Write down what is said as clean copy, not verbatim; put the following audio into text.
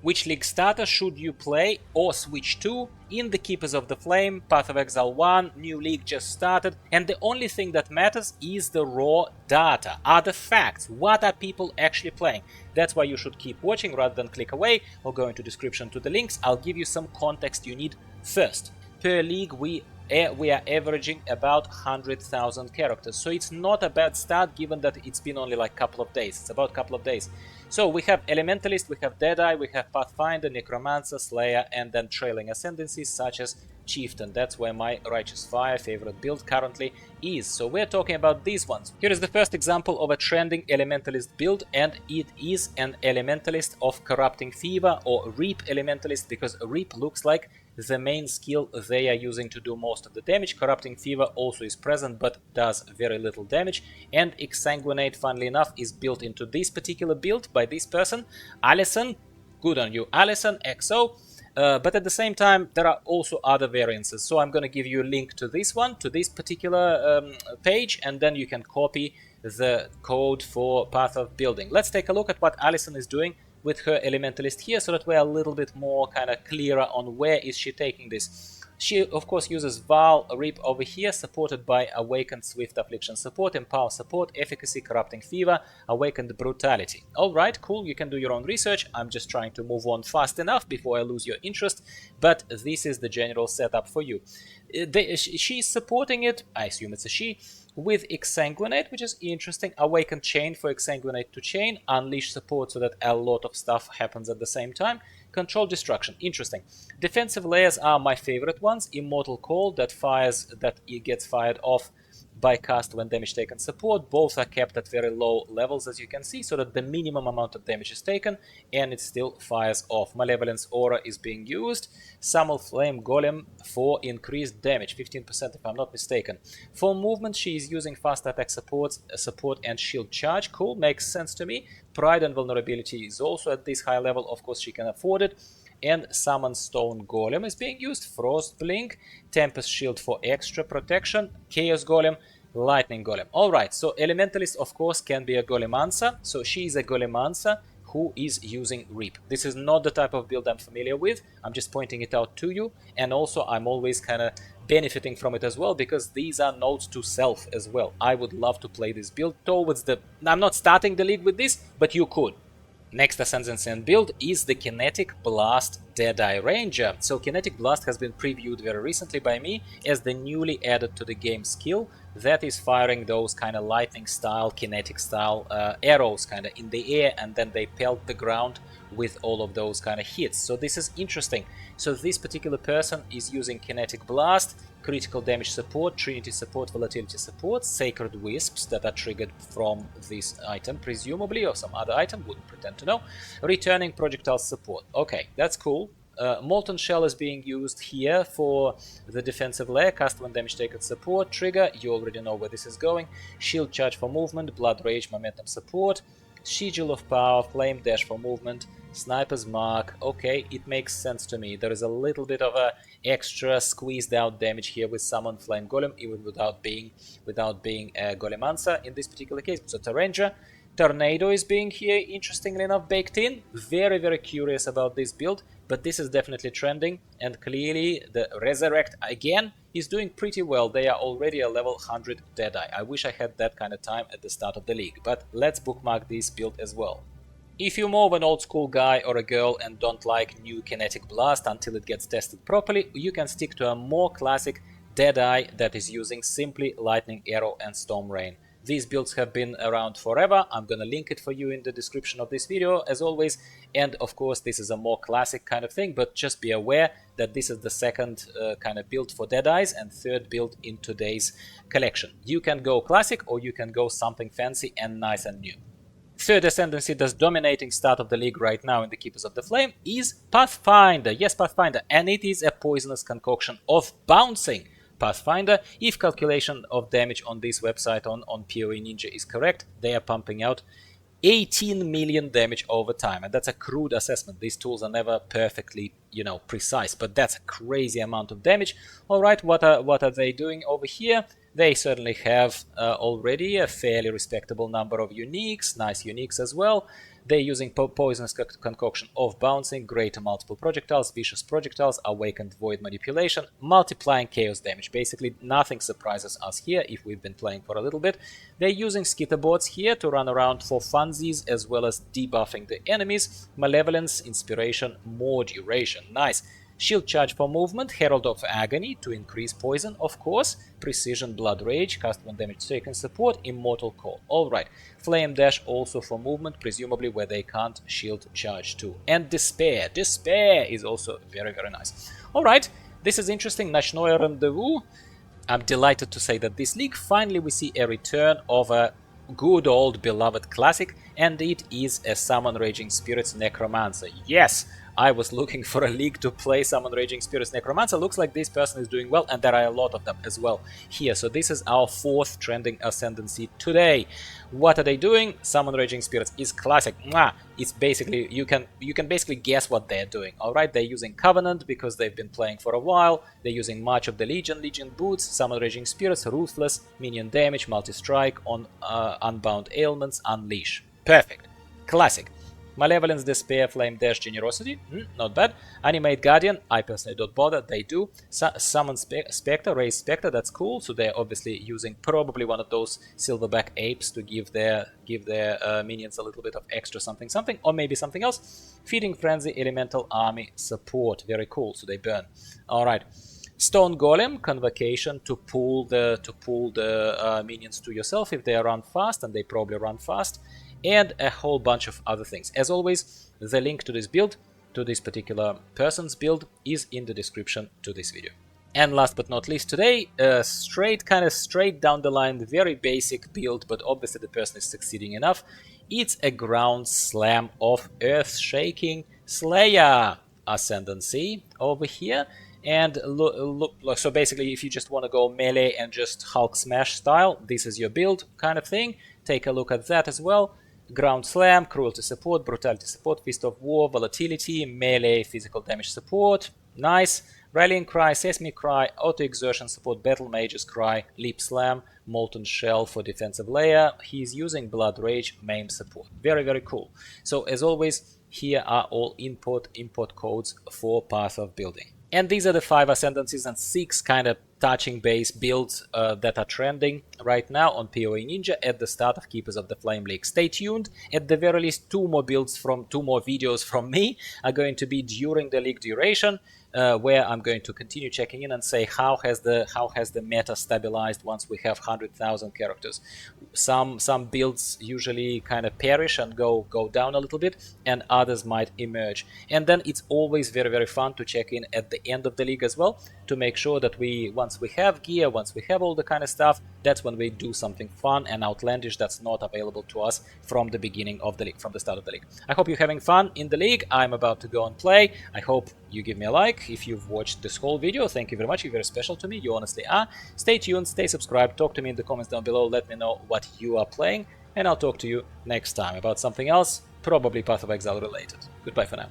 Which league starter should you play or switch to? In the Keepers of the Flame, Path of Exile 1, new league just started, and the only thing that matters is the raw data, are the facts, what are people actually playing. That's why you should keep watching rather than click away or go into description to the links. I'll give you some context you need first. Per league we are averaging about 100,000 characters, so it's not a bad start given that it's been only like a couple of days. It's about a couple of days. So we have Elementalist, we have Deadeye, we have Pathfinder, Necromancer, Slayer, and then trailing ascendancies such as Chieftain. That's where my Righteous Fire favorite build currently is. So we're talking about these ones. Here is the first example of a trending Elementalist build, and it is an Elementalist of Corrupting Fever, or Reap Elementalist, because Reap looks like the main skill they are using to do most of the damage. Corrupting Fever also is present but does very little damage, and Exsanguinate, funnily enough, is built into this particular build by this person, Allison. Good on you, Allison, XO. But at the same time, there are also other variances, so I'm going to give you a link to this one, to this particular page, and then you can copy the code for path of building. Let's take a look at what Allison is doing with her Elementalist here, so that we're a little bit more kind of clearer on where is she taking this. She of course uses Val Reap over here, supported by Awakened Swift Affliction support, Empower support, Efficacy, Corrupting Fever, Awakened Brutality. Alright, cool, you can do your own research. I'm just trying to move on fast enough before I lose your interest, but this is the general setup for you. She's supporting it, I assume it's a she, with Exsanguinate, which is interesting. Awakened Chain for Exsanguinate to chain, Unleash support so that a lot of stuff happens at the same time. Control Destruction, interesting. Defensive layers are my favorite ones. Immortal Call, that it gets fired off by cast when damage taken support. Both are kept at very low levels, as you can see, so that the minimum amount of damage is taken and it still fires off. Malevolence Aura is being used. Summon Flame Golem for increased damage, 15% if I'm not mistaken. For movement, she is using fast attack support and shield charge. Cool, makes sense to me. Pride and Vulnerability is also at this high level, of course she can afford it. And Summon Stone Golem is being used. Frost Blink, Tempest Shield for extra protection, Chaos Golem, Lightning Golem. Alright, so Elementalist of course can be a Golemancer, so she is a Golemancer who is using Reap. This is not the type of build I'm familiar with, I'm just pointing it out to you, and also I'm always kind of benefiting from it as well, because these are notes to self as well. I would love to play this build towards the... I'm not starting the league with this, but you could. Next Ascendancy and build is the Kinetic Blast Deadeye Ranger. So Kinetic Blast has been previewed very recently by me as the newly added to the game skill that is firing those kind of lightning style, kinetic style arrows kind of in the air, and then they pelt the ground with all of those kind of hits. So this is interesting. So this particular person is using Kinetic Blast, critical damage support, Trinity support, volatility support, Sacred Wisps that are triggered from this item presumably, or some other item, wouldn't pretend to know, returning projectile support. Okay, that's cool. Molten Shell is being used here for the defensive layer, cast when damage taken support, trigger, you already know where this is going, shield charge for movement, blood rage, momentum support, sigil of power, flame dash for movement, sniper's mark. Okay, it makes sense to me. There is a little bit of a extra squeezed out damage here with summon flame golem, even without being a golemancer in this particular case. So Ranger. Tornado is being here, interestingly enough, baked in. Very, very curious about this build, but this is definitely trending, and clearly the Resurrect again is doing pretty well. They are already a level 100 Deadeye. I wish I had that kind of time at the start of the league, but let's bookmark this build as well. If you're more of an old school guy or a girl and don't like new Kinetic Blast until it gets tested properly, you can stick to a more classic Deadeye that is using simply Lightning Arrow and Storm Rain. These builds have been around forever. I'm gonna link it for you in the description of this video as always, and of course this is a more classic kind of thing, but just be aware that this is the second kind of build for Deadeyes and third build in today's collection. You can go classic or you can go something fancy and nice and new. Third ascendancy that's dominating start of the league right now in the Keepers of the Flame is Pathfinder. Yes, Pathfinder, and it is a poisonous concoction of bouncing Pathfinder. If calculation of damage on this website on PoE Ninja is correct, they are pumping out 18 million damage over time, and that's a crude assessment. These tools are never perfectly, precise, but that's a crazy amount of damage. All right, what are they doing over here? They certainly have already a fairly respectable number of uniques, nice uniques as well. They're using poisonous concoction of bouncing, greater multiple projectiles, vicious projectiles, awakened void manipulation, multiplying chaos damage. Basically, nothing surprises us here if we've been playing for a little bit. They're using skitterboards here to run around for funsies as well as debuffing the enemies. Malevolence, inspiration, more duration. Nice. Shield charge for movement, Herald of Agony to increase poison, of course, Precision Blood Rage, cast 1 damage taken support, Immortal Call. Alright, Flame Dash also for movement, presumably where they can't shield charge too. And Despair. Despair is also very, very nice. Alright, this is interesting. Nochnoi Rendezvous. I'm delighted to say that this league, finally we see a return of a good old beloved classic, and it is a Summon Raging Spirits Necromancer. Yes! I was looking for a league to play Summon Raging Spirits Necromancer. Looks like this person is doing well, and there are a lot of them as well here. So this is our 4th trending ascendancy today. What are they doing? Summon Raging Spirits is classic. It's basically, you can basically guess what they're doing. Alright, they're using Covenant because they've been playing for a while. They're using March of the Legion, Legion Boots, Summon Raging Spirits, Ruthless, Minion Damage, Multi-Strike on Unbound Ailments, Unleash. Perfect. Classic. Malevolence, Despair, Flame Dash, Generosity, not bad. Animate Guardian, I personally don't bother, they do. Summon Spectre, Raise Spectre, that's cool. So they're obviously using probably one of those silverback apes to give their minions a little bit of extra something, or maybe something else. Feeding Frenzy, Elemental Army, Support, very cool, so they burn. Alright. Stone Golem, Convocation to pull the minions to yourself if they run fast, and they probably run fast. And a whole bunch of other things. As always, the link to this build, to this particular person's build, is in the description to this video. And last but not least today, straight down the line, very basic build, but obviously the person is succeeding enough. It's a Ground Slam of Earth-Shaking Slayer Ascendancy over here. And look, so basically if you just want to go melee and just Hulk Smash style, this is your build kind of thing. Take a look at that as well. Ground Slam, Cruelty Support, Brutality Support, Fist of War, Volatility, Melee, Physical Damage Support, nice. Rallying Cry, Sesame Cry, Auto Exertion Support, Battle Mage's Cry, Leap Slam, Molten Shell for Defensive Layer. He's using Blood Rage, Maim Support. Very, very cool. So as always, here are all import codes for Path of Building. And these are the 5 ascendancies and 6 kind of touching base builds that are trending right now on PoE Ninja at the start of Keepers of the Flame League. Stay tuned. At the very least, 2 more videos from me are going to be during the league duration, where I'm going to continue checking in and say how has the meta stabilized once we have 100,000 characters. Some builds usually kind of perish and go down a little bit, and others might emerge. And then it's always very, very fun to check in at the end of the league as well, to make sure that once we have gear, once we have all the kind of stuff, that's when we do something fun and outlandish that's not available to us from the beginning of the league, from the start of the league. I hope you're having fun in the league. I'm about to go and play. I hope you give me a like if you've watched this whole video. Thank you very much. You're very special to me. You honestly are. Stay tuned, stay subscribed, talk to me in the comments down below. Let me know what you are playing, and I'll talk to you next time about something else, probably Path of Exile related. Goodbye for now.